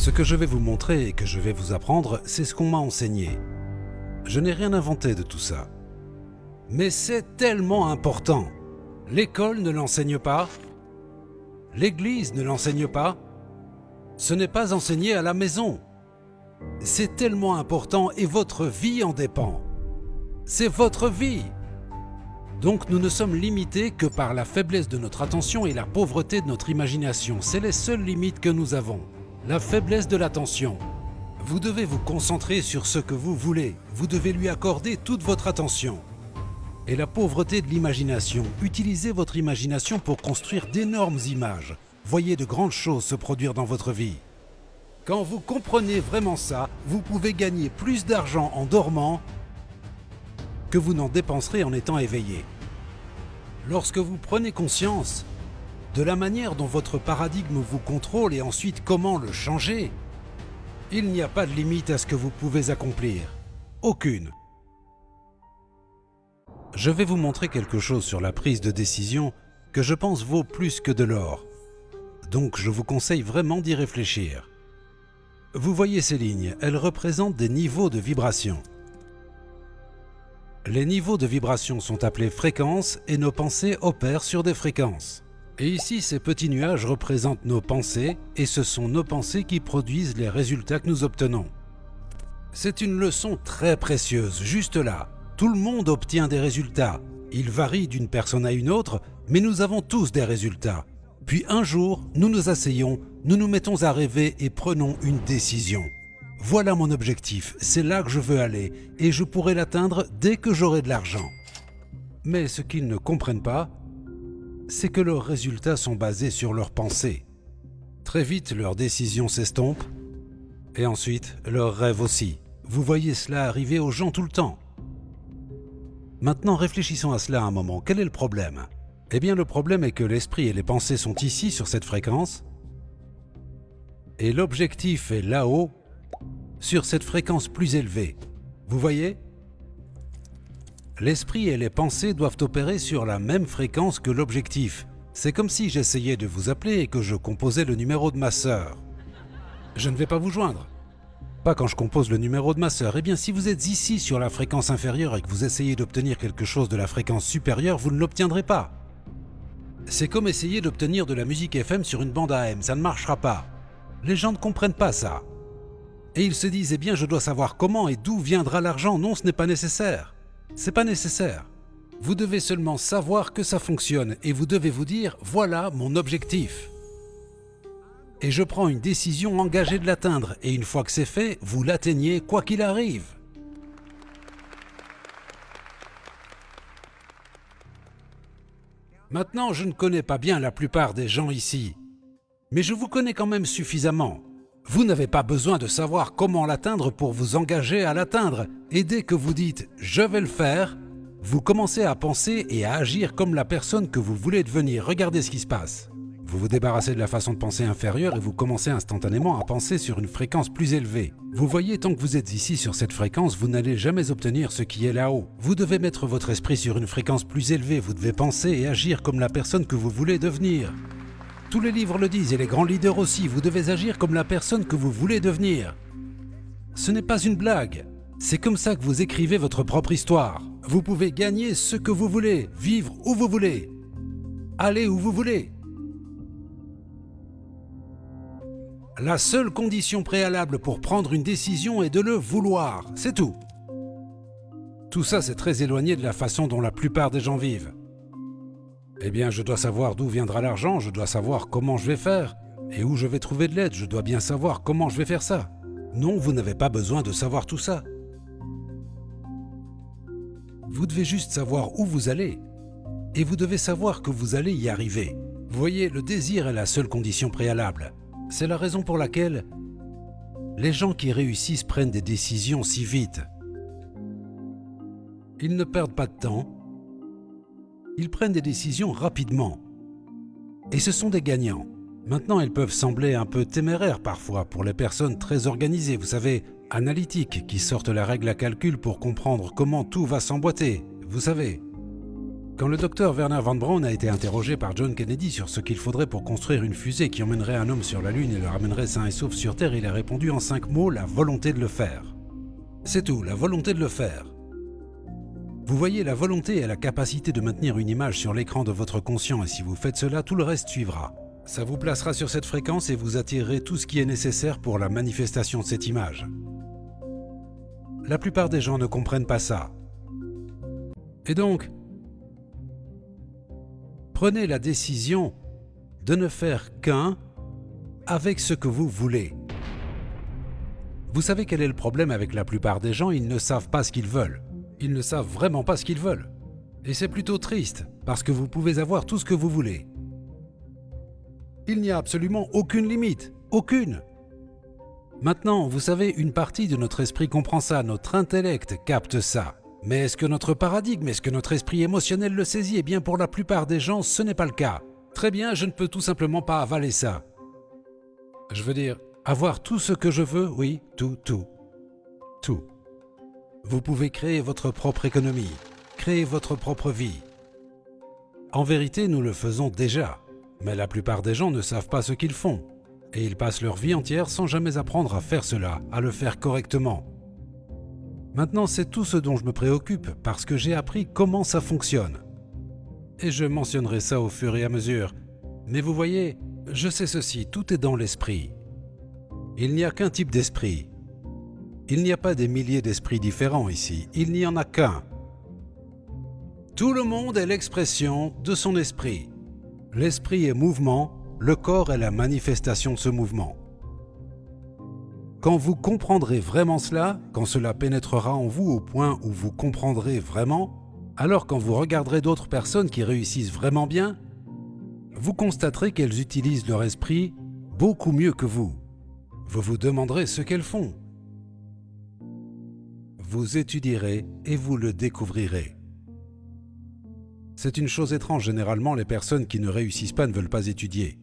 Ce que je vais vous montrer et que je vais vous apprendre, c'est ce qu'on m'a enseigné. Je n'ai rien inventé de tout ça. Mais c'est tellement important. L'école ne l'enseigne pas. L'église ne l'enseigne pas. Ce n'est pas enseigné à la maison. C'est tellement important et votre vie en dépend. C'est votre vie. Donc nous ne sommes limités que par la faiblesse de notre attention et la pauvreté de notre imagination. C'est les seules limites que nous avons. La faiblesse de l'attention. Vous devez vous concentrer sur ce que vous voulez. Vous devez lui accorder toute votre attention. Et la pauvreté de l'imagination. Utilisez votre imagination pour construire d'énormes images. Voyez de grandes choses se produire dans votre vie. Quand vous comprenez vraiment ça, vous pouvez gagner plus d'argent en dormant que vous n'en dépenserez en étant éveillé. Lorsque vous prenez conscience de la manière dont votre paradigme vous contrôle et ensuite comment le changer, il n'y a pas de limite à ce que vous pouvez accomplir. Aucune. Je vais vous montrer quelque chose sur la prise de décision que je pense vaut plus que de l'or. Donc je vous conseille vraiment d'y réfléchir. Vous voyez ces lignes, elles représentent des niveaux de vibration. Les niveaux de vibration sont appelés fréquences et nos pensées opèrent sur des fréquences. Et ici, ces petits nuages représentent nos pensées et ce sont nos pensées qui produisent les résultats que nous obtenons. C'est une leçon très précieuse, juste là. Tout le monde obtient des résultats. Ils varient d'une personne à une autre, mais nous avons tous des résultats. Puis un jour, nous nous asseyons, nous nous mettons à rêver et prenons une décision. Voilà mon objectif, c'est là que je veux aller et je pourrai l'atteindre dès que j'aurai de l'argent. Mais ce qu'ils ne comprennent pas, c'est que leurs résultats sont basés sur leurs pensées. Très vite, leurs décisions s'estompent et ensuite, leurs rêves aussi. Vous voyez cela arriver aux gens tout le temps. Maintenant, réfléchissons à cela un moment. Quel est le problème ? Eh bien, le problème est que l'esprit et les pensées sont ici, sur cette fréquence, et l'objectif est là-haut, sur cette fréquence plus élevée. Vous voyez ? L'esprit et les pensées doivent opérer sur la même fréquence que l'objectif. C'est comme si j'essayais de vous appeler et que je composais le numéro de ma sœur. Je ne vais pas vous joindre. Pas quand je compose le numéro de ma sœur. Eh bien, si vous êtes ici sur la fréquence inférieure et que vous essayez d'obtenir quelque chose de la fréquence supérieure, vous ne l'obtiendrez pas. C'est comme essayer d'obtenir de la musique FM sur une bande AM, ça ne marchera pas. Les gens ne comprennent pas ça. Et ils se disent, eh bien, je dois savoir comment et d'où viendra l'argent. Non, ce n'est pas nécessaire. C'est pas nécessaire. Vous devez seulement savoir que ça fonctionne et vous devez vous dire, voilà mon objectif. Et je prends une décision engagée de l'atteindre. Et une fois que c'est fait, vous l'atteignez quoi qu'il arrive. Maintenant, je ne connais pas bien la plupart des gens ici, mais je vous connais quand même suffisamment. Vous n'avez pas besoin de savoir comment l'atteindre pour vous engager à l'atteindre. Et dès que vous dites « je vais le faire », vous commencez à penser et à agir comme la personne que vous voulez devenir. Regardez ce qui se passe. Vous vous débarrassez de la façon de penser inférieure et vous commencez instantanément à penser sur une fréquence plus élevée. Vous voyez, tant que vous êtes ici sur cette fréquence, vous n'allez jamais obtenir ce qui est là-haut. Vous devez mettre votre esprit sur une fréquence plus élevée. Vous devez penser et agir comme la personne que vous voulez devenir. Tous les livres le disent et les grands leaders aussi. Vous devez agir comme la personne que vous voulez devenir. Ce n'est pas une blague. C'est comme ça que vous écrivez votre propre histoire. Vous pouvez gagner ce que vous voulez, vivre où vous voulez, aller où vous voulez. La seule condition préalable pour prendre une décision est de le vouloir, c'est tout. Tout ça, c'est très éloigné de la façon dont la plupart des gens vivent. Eh bien, je dois savoir d'où viendra l'argent, je dois savoir comment je vais faire et où je vais trouver de l'aide, je dois bien savoir comment je vais faire ça. Non, vous n'avez pas besoin de savoir tout ça. Vous devez juste savoir où vous allez et vous devez savoir que vous allez y arriver. Vous voyez, le désir est la seule condition préalable. C'est la raison pour laquelle les gens qui réussissent prennent des décisions si vite. Ils ne perdent pas de temps. Ils prennent des décisions rapidement. Et ce sont des gagnants. Maintenant, ils peuvent sembler un peu téméraires parfois pour les personnes très organisées, vous savez, analytiques, qui sortent la règle à calcul pour comprendre comment tout va s'emboîter, vous savez. Quand le docteur Werner von Braun a été interrogé par John Kennedy sur ce qu'il faudrait pour construire une fusée qui emmènerait un homme sur la Lune et le ramènerait sain et sauf sur Terre, il a répondu en 5 mots, la volonté de le faire. C'est tout, la volonté de le faire. Vous voyez, la volonté est la capacité de maintenir une image sur l'écran de votre conscient et si vous faites cela, tout le reste suivra. Ça vous placera sur cette fréquence et vous attirerez tout ce qui est nécessaire pour la manifestation de cette image. La plupart des gens ne comprennent pas ça. Et donc, prenez la décision de ne faire qu'un avec ce que vous voulez. Vous savez quel est le problème avec la plupart des gens? Ils ne savent pas ce qu'ils veulent. Ils ne savent vraiment pas ce qu'ils veulent. Et c'est plutôt triste, parce que vous pouvez avoir tout ce que vous voulez. Il n'y a absolument aucune limite. Aucune. Maintenant, vous savez, une partie de notre esprit comprend ça, notre intellect capte ça. Mais est-ce que notre paradigme, est-ce que notre esprit émotionnel le saisit? Eh bien, pour la plupart des gens, ce n'est pas le cas. Très bien, je ne peux tout simplement pas avaler ça. Je veux dire, avoir tout ce que je veux, oui, tout. Vous pouvez créer votre propre économie, créer votre propre vie. En vérité, nous le faisons déjà, mais la plupart des gens ne savent pas ce qu'ils font. Et ils passent leur vie entière sans jamais apprendre à faire cela, à le faire correctement. Maintenant, c'est tout ce dont je me préoccupe, parce que j'ai appris comment ça fonctionne. Et je mentionnerai ça au fur et à mesure. Mais vous voyez, je sais ceci, tout est dans l'esprit. Il n'y a qu'un type d'esprit. Il n'y a pas des milliers d'esprits différents ici, il n'y en a qu'un. Tout le monde est l'expression de son esprit. L'esprit est mouvement, le corps est la manifestation de ce mouvement. Quand vous comprendrez vraiment cela, quand cela pénétrera en vous au point où vous comprendrez vraiment, alors quand vous regarderez d'autres personnes qui réussissent vraiment bien, vous constaterez qu'elles utilisent leur esprit beaucoup mieux que vous. Vous vous demanderez ce qu'elles font. Vous étudierez et vous le découvrirez. C'est une chose étrange, généralement les personnes qui ne réussissent pas ne veulent pas étudier.